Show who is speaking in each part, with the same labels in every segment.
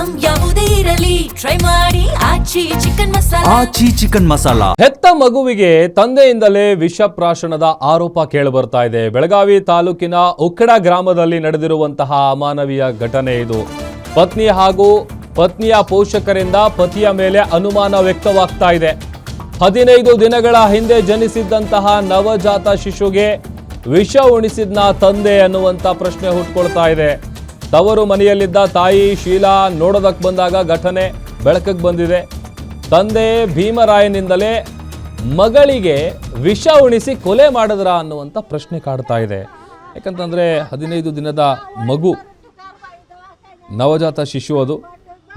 Speaker 1: Item ಯಾವುದೇ ಇರಲಿ try ಮಾಡಿ ಆಚಿ ಚಿಕನ್ ಮಸಾಲಾ.
Speaker 2: ಹೆತ್ತ ಮಗುವಿಗೆ ತಂದೆಯಿಂದಲೇ ವಿಷಪ್ರಾಶನದ ಆರೋಪ ಕೇಳಿಬರ್ತಾ ಇದೆ. ಬೆಳಗಾವಿ ತಾಲೂಕಿನ ಉಕ್ಕಡ ಗ್ರಾಮದಲ್ಲಿ ನಡೆದಿರುವಂತಹ ಅಮಾನವೀಯ ಘಟನೆ ಇದು. ಪತ್ನಿ ಹಾಗೂ ಪತ್ನಿಯ ಪೋಷಕರಿಂದ ಪತಿಯ ಮೇಲೆ ಅನುಮಾನ ವ್ಯಕ್ತವಾಗ್ತಾ ಇದೆ. 15 ದಿನಗಳ ಹಿಂದೆ ಜನಿಸಿದ್ದಂತಹ ನವಜಾತ ಶಿಶುಗೆ ವಿಷ ಉಣಿಸಿದ್ನ ತಂದೆ ಅನ್ನುವಂಥ ಪ್ರಶ್ನೆ ಹುಟ್ಕೊಳ್ತಾ ಇದೆ. ತವರು ಮನೆಯಲ್ಲಿದ್ದ ತಾಯಿ ಶೀಲಾ ನೋಡೋದಕ್ಕೆ ಬಂದಾಗ ಘಟನೆ ಬೆಳಕಿಗೆ ಬಂದಿದೆ. ತಂದೆ ಭೀಮರಾಯನಿಂದಲೇ ಮಗಳಿಗೆ ವಿಷ ಉಣಿಸಿ ಕೊಲೆ ಮಾಡಿದ್ರ ಅನ್ನುವಂಥ ಪ್ರಶ್ನೆ ಕಾಡ್ತಾ ಇದೆ. ಯಾಕಂತಂದರೆ 15 ದಿನದ ಮಗು, ನವಜಾತ ಶಿಶು, ಅದು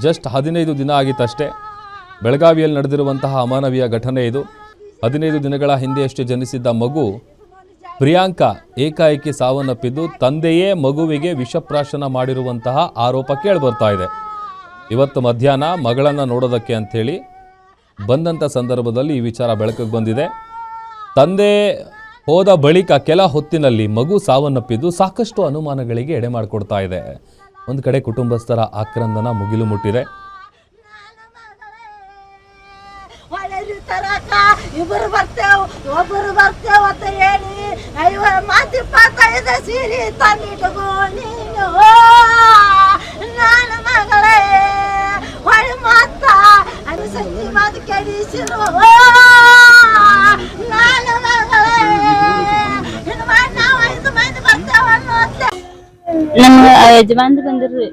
Speaker 2: ಜಸ್ಟ್ 15 ದಿನ ಆಗಿತ್ತಷ್ಟೇ. ಬೆಳಗಾವಿಯಲ್ಲಿ ನಡೆದಿರುವಂತಹ ಅಮಾನವೀಯ ಘಟನೆ ಇದು. 15 ದಿನಗಳ ಹಿಂದೆಯಷ್ಟೇ ಜನಿಸಿದ್ದ ಮಗು ಪ್ರಿಯಾಂಕಾ ಏಕಾಏಕಿ ಸಾವನ್ನಪ್ಪಿದ್ದು ತಂದೆಯೇ ಮಗುವಿಗೆ ವಿಷಪ್ರಾಶನ ಮಾಡಿರುವಂತಹ ಆರೋಪ ಕೇಳಿಬರ್ತಾ ಇದೆ. ಇವತ್ತು ಮಧ್ಯಾಹ್ನ ಮಗಳನ್ನು ನೋಡೋದಕ್ಕೆ ಅಂಥೇಳಿ ಬಂದಂಥ ಸಂದರ್ಭದಲ್ಲಿ ಈ ವಿಚಾರ ಬೆಳಕಿಗೆ ಬಂದಿದೆ. ತಂದೆ ಹೋದ ಬಳಿಕ ಕೆಲ ಹೊತ್ತಿನಲ್ಲಿ ಮಗು ಸಾವನ್ನಪ್ಪಿದ್ದು ಸಾಕಷ್ಟು ಅನುಮಾನಗಳಿಗೆ ಎಡೆ ಮಾಡಿಕೊಡ್ತಾ ಇದೆ. ಒಂದು ಕಡೆ ಕುಟುಂಬಸ್ಥರ ಆಕ್ರಂದನ ಮುಗಿಲು ಮುಟ್ಟಿದೆ.
Speaker 3: ಇಬ್ಬರು ಒಬ್ಬರು ಅಂತ ಹೇಳಿ 25 ಸೀರೆ ತಂದಿಟ್ಕೋ ನೀನು ನಾನು ಮಗಳೇ ಹೊಳೆ ಮಾತ ಅದು ಸಂಜೆ ಮಾತು ಕೆಡಿಸಿರು ನಾನು ಮಗಳೇ ನಾವು 5 ಮಂದಿ ಬರ್ತೇವೆ.
Speaker 4: ನಮ್ಮ ಯಜಮಾನ್ರು ಬಂದಿರ್ರಿ,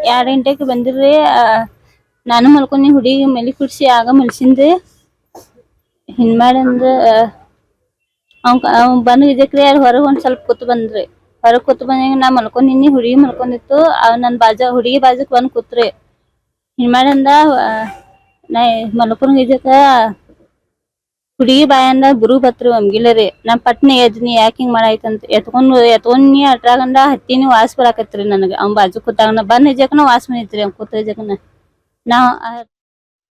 Speaker 4: 2 ಗಂಟೆಗೆ ಬಂದಿರ್ರಿ. ನಾನು ಮಲ್ಕೊಂಡು ಹುಡುಗಿ ಮಲಿ ಕುಡ್ಸಿ ಆಗ ಮಲ್ಸಿಂದೆ ಹಿಂದ್ ಮಾಡಂದ್ರೆ ಅವ್ ಬಂದು ಇದಕ್ರಿ ಯಾರು ಹೊರಗೆ ಒಂದು ಸ್ವಲ್ಪ ಕೂತ್ ಬಂದ್ರಿ. ಹೊರಗೆ ಕೂತ್ ಬಂದಾಗ ನಾ ಮಲ್ಕೊಂಡಿನಿ, ಹುಡುಗಿ ಮಲ್ಕೊಂಡಿತ್ತು. ನನ್ನ ಹುಡುಗಿ ಬಾಜಕ್ ಬಂದು ಕೂತ್ರಿ. ಹಿಂದ್ ಮಾಡಂದ ನಾ ಮಲ್ಕೊಂಡ್ ಇದಕ್ಕ ಹುಡುಗಿ ಬಾಯಂದ ಗುರು ಬತ್ರಿ ಒಮ್ಗಿಲ್ಲರಿ. ನಾ ಪಟ್ನೆ ಎದ್ನಿ ಯಾಕೆ ಹಿಂಗ್ ಮಾಡಾಯ್ತಂತ ಎತ್ಕೊಂಡ್ನಿ ಅಟ್ರಾಗಂಡ ಹತ್ತಿನಿ ವಾಸ್ ಬರಾಕತ್ರಿ ನನಗೆ. ಅವ್ನ ಬಾಜು ಕೂತಾಗ ಬಂದ್ ಇಜಕನ ವಾಸ್ ಬಂದಿತ್ರಿ. ಅವ್ನ ಕೂತ ಇಜಕನ ನಾವು